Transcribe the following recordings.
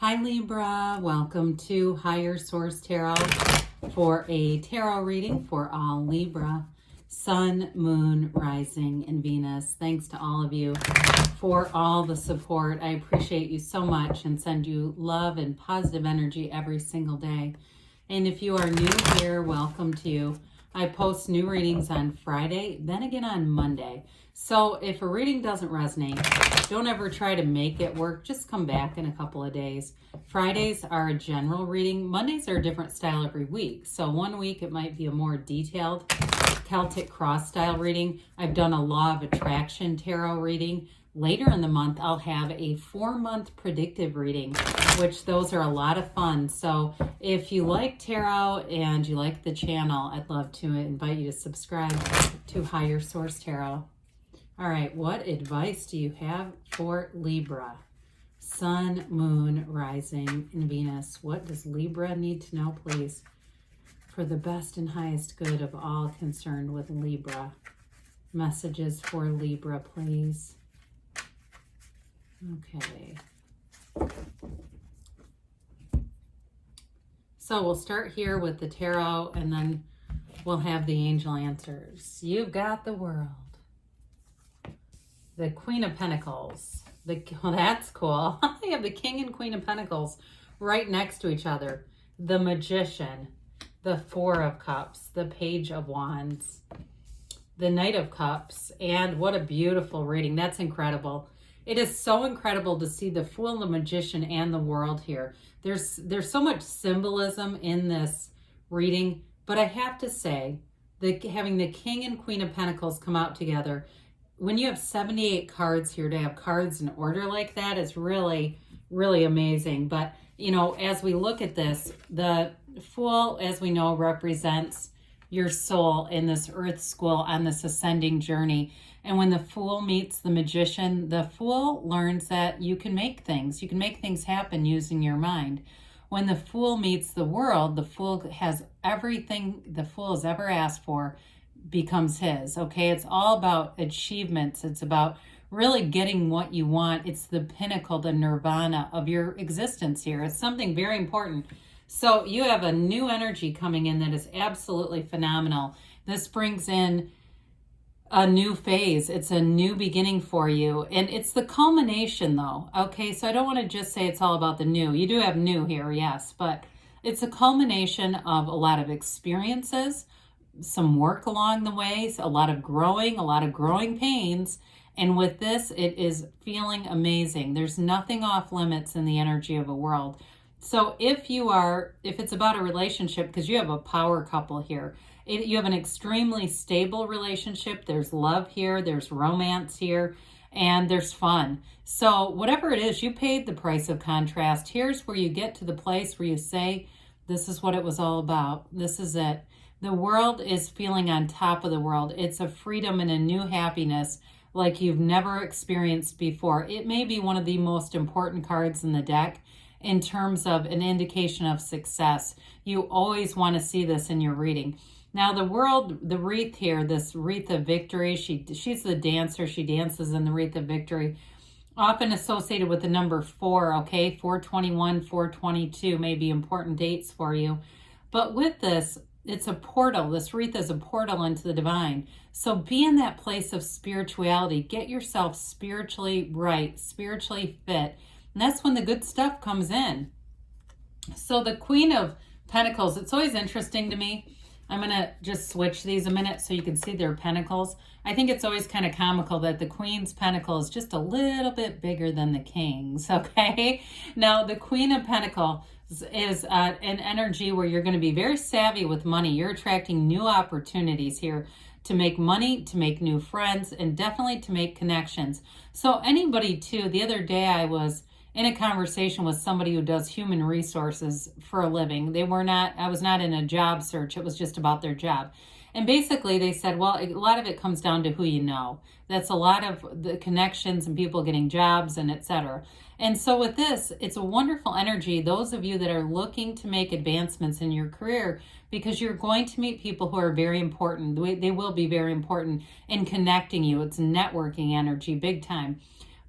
Hi Libra, welcome to Higher Source Tarot for a tarot reading for all Libra, Sun, Moon, Rising, and Venus. Thanks to all of you for all the support. I appreciate you so much and send you love and positive energy every single day. And if you are new here, welcome to you. I post new readings on Friday, then again on Monday. So if a reading doesn't resonate, don't ever try to make it work. Just come back in a couple of days. Fridays are a general reading. Mondays are a different style every week. So one week it might be a more detailed Celtic cross style reading. I've done a Law of Attraction tarot reading. Later in the month, I'll have a 4-month predictive reading, which those are a lot of fun. So if you like tarot and you like the channel, I'd love to invite you to subscribe to Higher Source Tarot. All right, what advice do you have for Libra? Sun, Moon, Rising, and Venus. What does Libra need to know, please, for the best and highest good of all concerned with Libra? Messages for Libra, please. Okay. So we'll start here with the tarot and then we'll have the angel answers. You've got the World. The Queen of Pentacles. Well, that's cool. I have the King and Queen of Pentacles right next to each other. The Magician. The Four of Cups. The Page of Wands. The Knight of Cups. And what a beautiful reading. That's incredible. It is so incredible to see the Fool, the Magician, and the World here. There's so much symbolism in this reading, but I have to say, having the King and Queen of Pentacles come out together, when you have 78 cards here, to have cards in order like that is really, really amazing. But, you know, as we look at this, the Fool, as we know, represents your soul in this earth school on this ascending journey. And when the Fool meets the Magician, the Fool learns that you can make things. You can make things happen using your mind. When the Fool meets the World, the Fool has everything the Fool has ever asked for becomes his. Okay, it's all about achievements. It's about really getting what you want. It's the pinnacle, the nirvana of your existence here. It's something very important. So you have a new energy coming in that is absolutely phenomenal. This brings in a new phase. It's a new beginning for you. And it's the culmination though. Okay, so I don't want to just say it's all about the new. You do have new here, yes, but it's a culmination of a lot of experiences, some work along the way, a lot of growing pains. And with this, it is feeling amazing. There's nothing off limits in the energy of a World. So if it's about a relationship, because you have a power couple here, you have an extremely stable relationship. There's love here, there's romance here, and there's fun. So whatever it is, you paid the price of contrast. Here's where you get to the place where you say, this is what it was all about. This is it. The World is feeling on top of the world. It's a freedom and a new happiness like you've never experienced before. It may be one of the most important cards in the deck in terms of an indication of success. You always want to see this in your reading. Now the World, the wreath here, this wreath of victory, she's the dancer. She dances in the wreath of victory, often associated with the number 4, okay? 421, 422 may be important dates for you. But with this, it's a portal. This wreath is a portal into the divine. So be in that place of spirituality. Get yourself spiritually right, spiritually fit. And that's when the good stuff comes in. So the Queen of Pentacles, it's always interesting to me. I'm going to just switch these a minute so you can see their pentacles. I think it's always kind of comical that the Queen's pentacle is just a little bit bigger than the King's, okay? Now, the Queen of Pentacles is an energy where you're going to be very savvy with money. You're attracting new opportunities here to make money, to make new friends, and definitely to make connections. So anybody too, the other day I was in a conversation with somebody who does human resources for a living. I was not in a job search. It was just about their job. And basically they said, well, a lot of it comes down to who you know. That's a lot of the connections and people getting jobs and etc. And so with this, it's a wonderful energy. Those of you that are looking to make advancements in your career, because you're going to meet people who are very important. They will be very important in connecting you. It's networking energy, big time.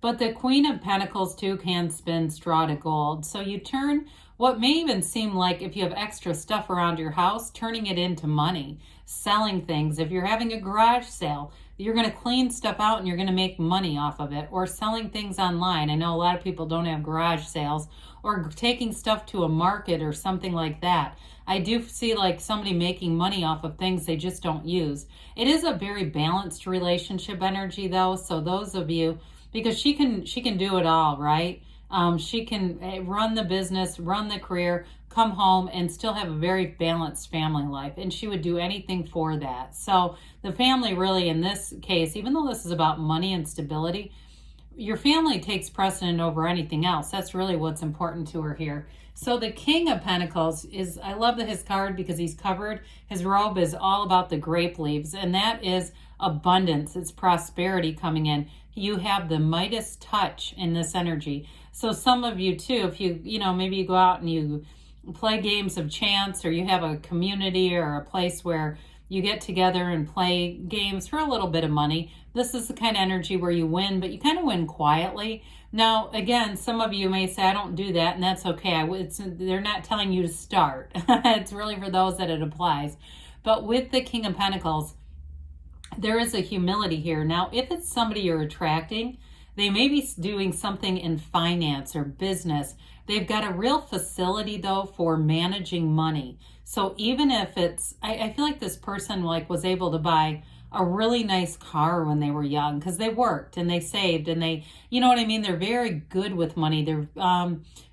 But the Queen of Pentacles too can spin straw to gold. So you turn what may even seem like, if you have extra stuff around your house, turning it into money, selling things. If you're having a garage sale, you're going to clean stuff out and you're going to make money off of it. Or selling things online. I know a lot of people don't have garage sales, or taking stuff to a market or something like that. I do see like somebody making money off of things they just don't use. It is a very balanced relationship energy though. So those of you, because she can do it all, right? She can run the business, run the career, come home and still have a very balanced family life. And she would do anything for that. So the family really, in this case, even though this is about money and stability, your family takes precedent over anything else. That's really what's important to her here. So the King of Pentacles is, I love his card because he's covered. His robe is all about the grape leaves, and that is abundance. It's prosperity coming in. You have the Midas touch in this energy. So some of you too, if you know, maybe you go out and you play games of chance, or you have a community or a place where you get together and play games for a little bit of money. This is the kind of energy where you win, but you kind of win quietly. Now, again, some of you may say, I don't do that, and that's okay. They're not telling you to start. It's really for those that it applies. But with the King of Pentacles, there is a humility here. Now, if it's somebody you're attracting, they may be doing something in finance or business. They've got a real facility, though, for managing money. So even if it's, I feel like this person like was able to buy a really nice car when they were young because they worked and they saved and they, you know what I mean? They're very good with money.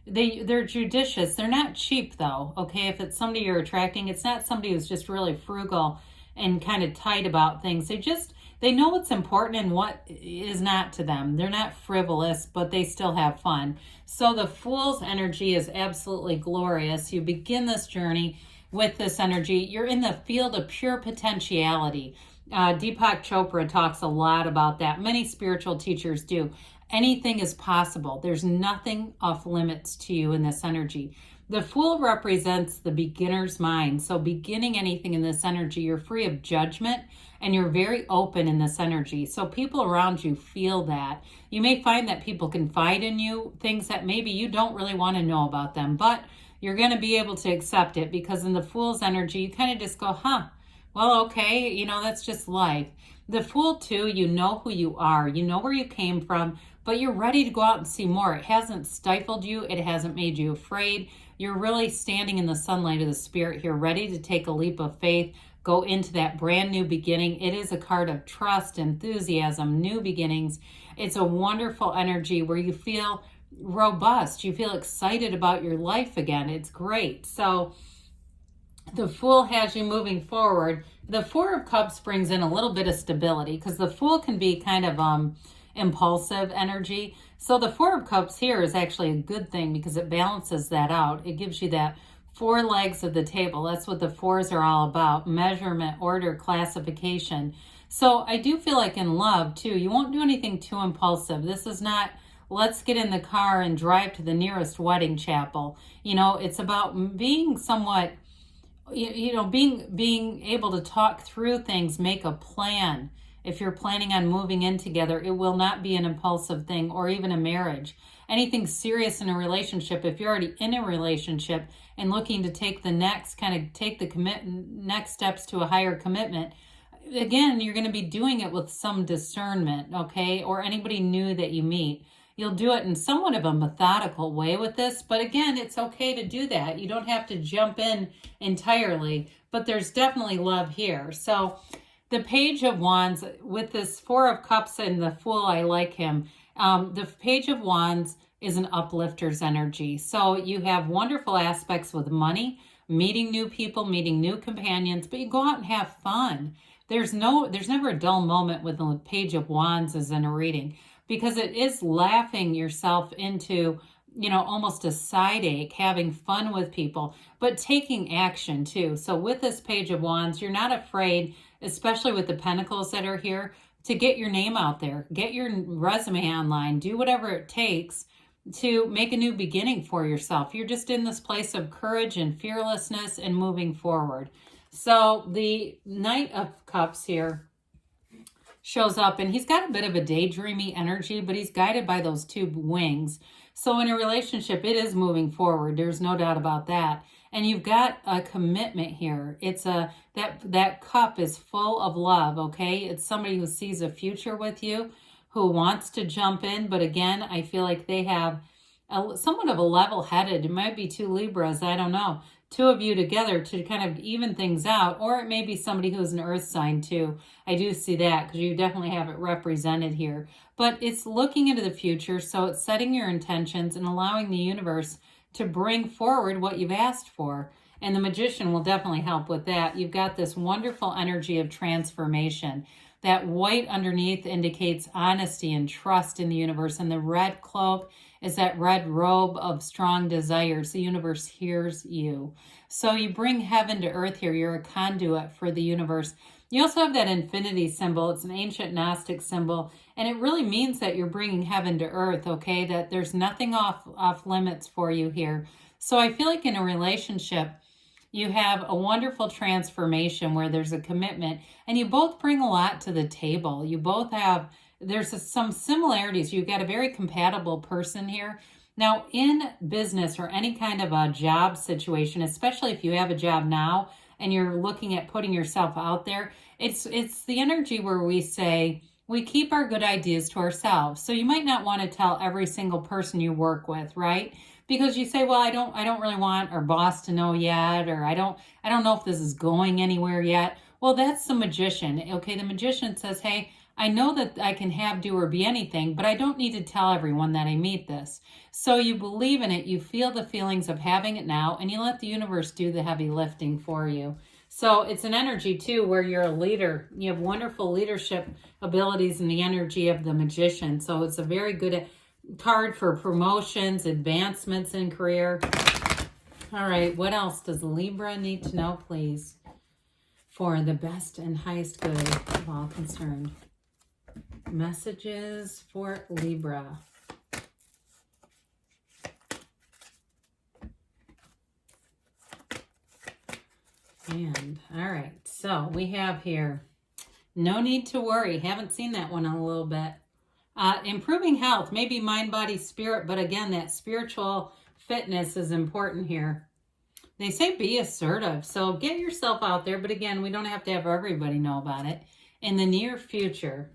They're judicious. They're not cheap, though. Okay, if it's somebody you're attracting, it's not somebody who's just really frugal and kind of tight about things. They know what's important and what is not to them. They're not frivolous, but they still have fun. So the Fool's energy is absolutely glorious. You begin this journey with this energy. You're in the field of pure potentiality. Deepak Chopra talks a lot about that. Many spiritual teachers do. Anything is possible. There's nothing off limits to you in this energy. The Fool represents the beginner's mind. So beginning anything in this energy, you're free of judgment and you're very open in this energy. So people around you feel that. You may find that people confide in you, things that maybe you don't really want to know about them, but you're going to be able to accept it because in the Fool's energy, you kind of just go, well, okay, you know, that's just life. The Fool too, you know who you are, you know where you came from, but you're ready to go out and see more. It hasn't stifled you. It hasn't made you afraid. You're really standing in the sunlight of the spirit here, ready to take a leap of faith, go into that brand new beginning. It is a card of trust, enthusiasm, new beginnings. It's a wonderful energy where you feel robust. You feel excited about your life again. It's great. So the Fool has you moving forward. The Four of Cups brings in a little bit of stability because the Fool can be kind of impulsive energy. So the Four of Cups here is actually a good thing because it balances that out. It gives you that four legs of the table. That's what the fours are all about. Measurement, order, classification. So I do feel like in love too, you won't do anything too impulsive. This is not, let's get in the car and drive to the nearest wedding chapel. You know, it's about being somewhat, you know, being able to talk through things, make a plan. If you're planning on moving in together, it will not be an impulsive thing, or even a marriage. Anything serious in a relationship, if you're already in a relationship and looking to take the next, kind of take the next steps to a higher commitment, again, you're going to be doing it with some discernment, okay? Or anybody new that you meet. You'll do it in somewhat of a methodical way with this, but again, it's okay to do that. You don't have to jump in entirely, but there's definitely love here. So the Page of Wands, with this Four of Cups and the Fool, I like him. The Page of Wands is an uplifter's energy. So you have wonderful aspects with money, meeting new people, meeting new companions, but you go out and have fun. There's never a dull moment with the Page of Wands as in a reading, because it is laughing yourself into, you know, almost a side ache, having fun with people, but taking action too. So with this Page of Wands, you're not afraid, especially with the Pentacles that are here, to get your name out there, get your resume online, do whatever it takes to make a new beginning for yourself. You're just in this place of courage and fearlessness and moving forward. So the Knight of Cups here shows up, and he's got a bit of a daydreamy energy, but he's guided by those two wings. So in a relationship, it is moving forward. There's no doubt about that. And you've got a commitment here. It's that cup is full of love, okay? It's somebody who sees a future with you, who wants to jump in, but again, I feel like they have somewhat of a level-headed, it might be two Libras, I don't know, two of you together to kind of even things out, or it may be somebody who's an earth sign too. I do see that because you definitely have it represented here. But it's looking into the future, so it's setting your intentions and allowing the universe to bring forward what you've asked for. And the Magician will definitely help with that. You've got this wonderful energy of transformation. That white underneath indicates honesty and trust in the universe, and the red cloak is that red robe of strong desires. The universe hears you. So you bring heaven to earth here. You're a conduit for the universe. You also have that infinity symbol. It's an ancient Gnostic symbol, and it really means that you're bringing heaven to earth, okay? That there's nothing off limits for you here. So I feel like in a relationship, you have a wonderful transformation where there's a commitment, and you both bring a lot to the table. You both have, there's some similarities. You've got a very compatible person here. Now, in business or any kind of a job situation, especially if you have a job now and you're looking at putting yourself out there, it's the energy where we say, we keep our good ideas to ourselves. So you might not want to tell every single person you work with, right? Because you say, well, I don't really want our boss to know yet, or I don't know if this is going anywhere yet. Well, that's the Magician. Okay, the Magician says, hey, I know that I can have, do, or be anything, but I don't need to tell everyone that I meet this. So you believe in it, you feel the feelings of having it now, and you let the universe do the heavy lifting for you. So it's an energy, too, where you're a leader. You have wonderful leadership abilities in the energy of the Magician. So it's a very good card for promotions, advancements in career. All right, what else does Libra need to know, please, for the best and highest good of all concerned? Messages for Libra. And, all right, so we have here, no need to worry. Haven't seen that one in a little bit. Improving health, maybe mind, body, spirit, but again, that spiritual fitness is important here. They say be assertive, so get yourself out there, but again, we don't have to have everybody know about it. In the near future,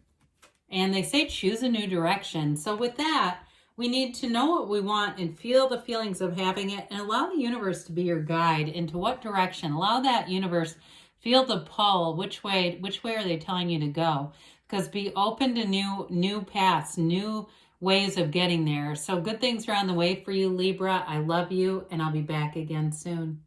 and they say choose a new direction. So with that, we need to know what we want and feel the feelings of having it, and allow the universe to be your guide into what direction. Allow that universe, feel the pull. Which way are they telling you to go? Because be open to new paths, new ways of getting there. So good things are on the way for you, Libra. I love you, and I'll be back again soon.